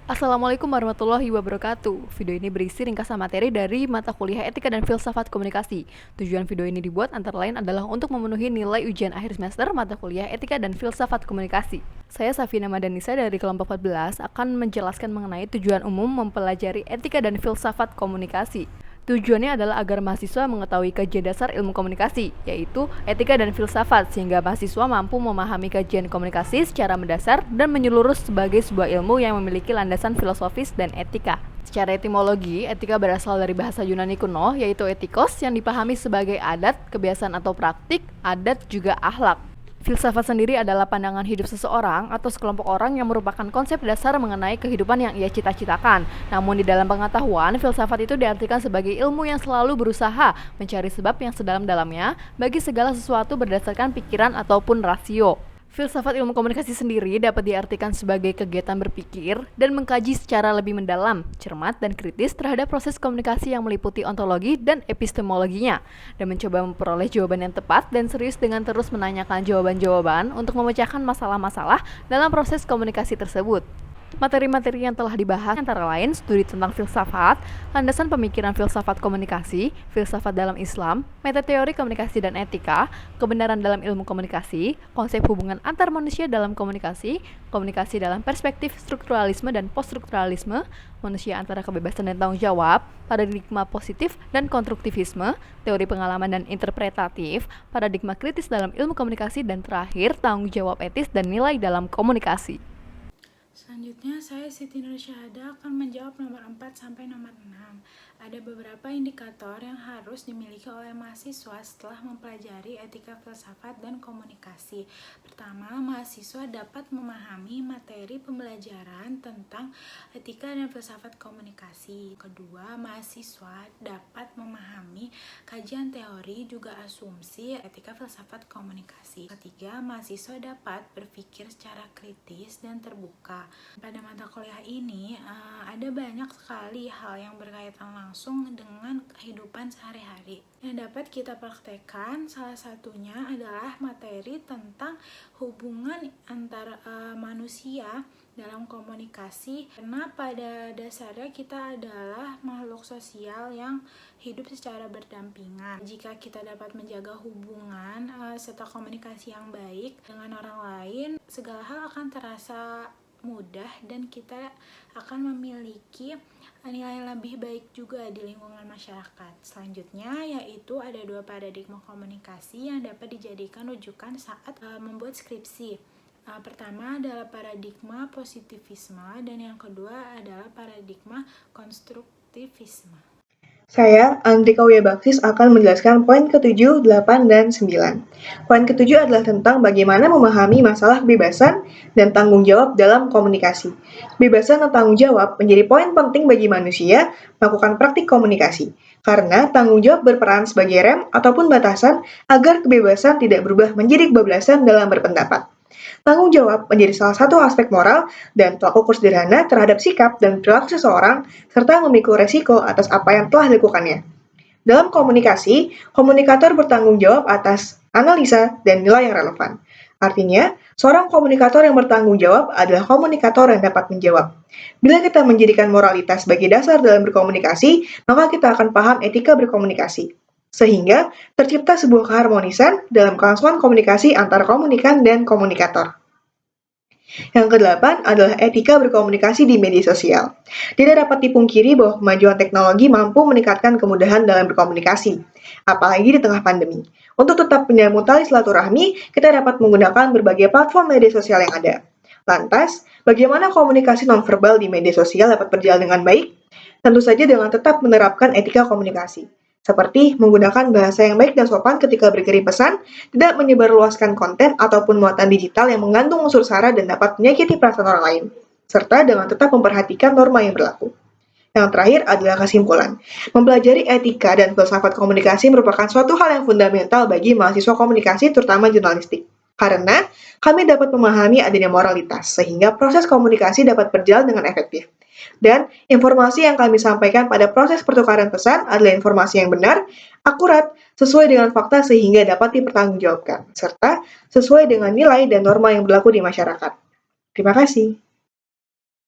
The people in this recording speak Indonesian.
Assalamualaikum warahmatullahi wabarakatuh. Video ini berisi ringkasan materi dari mata kuliah Etika dan Filsafat Komunikasi. Tujuan video ini dibuat antara lain adalah untuk memenuhi nilai ujian akhir semester mata kuliah Etika dan Filsafat Komunikasi. Saya Safina Madanisa dari kelompok 14 akan menjelaskan mengenai tujuan umum mempelajari Etika dan Filsafat Komunikasi. Tujuannya adalah agar mahasiswa mengetahui kajian dasar ilmu komunikasi, yaitu etika dan filsafat, sehingga mahasiswa mampu memahami kajian komunikasi secara mendasar dan menyeluruh sebagai sebuah ilmu yang memiliki landasan filosofis dan etika. Secara etimologi, etika berasal dari bahasa Yunani kuno, yaitu etikos, yang dipahami sebagai adat, kebiasaan atau praktik, adat juga akhlak. Filsafat sendiri adalah pandangan hidup seseorang atau sekelompok orang yang merupakan konsep dasar mengenai kehidupan yang ia cita-citakan. Namun di dalam pengetahuan, filsafat itu diartikan sebagai ilmu yang selalu berusaha mencari sebab yang sedalam-dalamnya bagi segala sesuatu berdasarkan pikiran ataupun rasio. Filsafat ilmu komunikasi sendiri dapat diartikan sebagai kegiatan berpikir dan mengkaji secara lebih mendalam, cermat, dan kritis terhadap proses komunikasi yang meliputi ontologi dan epistemologinya, dan mencoba memperoleh jawaban yang tepat dan serius dengan terus menanyakan jawaban-jawaban untuk memecahkan masalah-masalah dalam proses komunikasi tersebut. Materi-materi yang telah dibahas antara lain studi tentang filsafat, landasan pemikiran filsafat komunikasi, filsafat dalam Islam, metateori komunikasi dan etika, kebenaran dalam ilmu komunikasi, konsep hubungan antar manusia dalam komunikasi, komunikasi dalam perspektif strukturalisme dan poststrukturalisme, manusia antara kebebasan dan tanggung jawab, paradigma positif dan konstruktivisme, teori pengalaman dan interpretatif, paradigma kritis dalam ilmu komunikasi, dan terakhir tanggung jawab etis dan nilai dalam komunikasi. Selanjutnya, saya Siti Nur Syahada akan menjawab nomor 4 sampai nomor 6. Ada beberapa indikator yang harus dimiliki oleh mahasiswa setelah mempelajari etika filsafat dan komunikasi. Pertama, mahasiswa dapat memahami materi pembelajaran tentang etika dan filsafat komunikasi. Kedua, mahasiswa dapat memahami kajian teori juga asumsi etika filsafat komunikasi. Ketiga, mahasiswa dapat berpikir secara kritis dan terbuka. Pada mata kuliah ini ada banyak sekali hal yang berkaitan langsung dengan kehidupan sehari-hari yang dapat kita praktekkan. Salah satunya adalah materi tentang hubungan antar manusia dalam komunikasi, karena pada dasarnya kita adalah makhluk sosial yang hidup secara berdampingan. Jika kita dapat menjaga hubungan serta komunikasi yang baik dengan orang lain, segala hal akan terasa mudah dan kita akan memiliki nilai lebih baik juga di lingkungan masyarakat. Selanjutnya yaitu ada dua paradigma komunikasi yang dapat dijadikan rujukan saat membuat skripsi. Pertama adalah paradigma positivisme dan yang kedua adalah paradigma konstruktivisme. Saya, Andrika Wiebaksis, akan menjelaskan poin ke-7, 8, dan 9. Poin ke-7 adalah tentang bagaimana memahami masalah kebebasan dan tanggung jawab dalam komunikasi. Kebebasan dan tanggung jawab menjadi poin penting bagi manusia melakukan praktik komunikasi, karena tanggung jawab berperan sebagai rem ataupun batasan agar kebebasan tidak berubah menjadi kebablasan dalam berpendapat. Tanggung jawab menjadi salah satu aspek moral dan tolak ukur sederhana terhadap sikap dan perilaku seseorang, serta memikul resiko atas apa yang telah dilakukannya. Dalam komunikasi, komunikator bertanggung jawab atas analisa dan nilai yang relevan. Artinya, seorang komunikator yang bertanggung jawab adalah komunikator yang dapat menjawab. Bila kita menjadikan moralitas sebagai dasar dalam berkomunikasi, maka kita akan paham etika berkomunikasi. Sehingga tercipta sebuah keharmonisan dalam kelangsungan komunikasi antara komunikan dan komunikator. Yang kedelapan adalah etika berkomunikasi di media sosial. Tidak dapat dipungkiri bahwa kemajuan teknologi mampu meningkatkan kemudahan dalam berkomunikasi, apalagi di tengah pandemi. Untuk tetap menyambung tali silaturahmi, kita dapat menggunakan berbagai platform media sosial yang ada. Lantas, bagaimana komunikasi nonverbal di media sosial dapat berjalan dengan baik? Tentu saja dengan tetap menerapkan etika komunikasi. Seperti menggunakan bahasa yang baik dan sopan ketika berkirim pesan, tidak menyebarluaskan konten ataupun muatan digital yang mengandung unsur sara dan dapat menyakiti perasaan orang lain, serta dengan tetap memperhatikan norma yang berlaku. Yang terakhir adalah kesimpulan. Mempelajari etika dan filsafat komunikasi merupakan suatu hal yang fundamental bagi mahasiswa komunikasi, terutama jurnalistik. Karena kami dapat memahami adanya moralitas, sehingga proses komunikasi dapat berjalan dengan efektif. Dan informasi yang kami sampaikan pada proses pertukaran pesan adalah informasi yang benar, akurat, sesuai dengan fakta sehingga dapat dipertanggungjawabkan, serta sesuai dengan nilai dan norma yang berlaku di masyarakat. Terima kasih.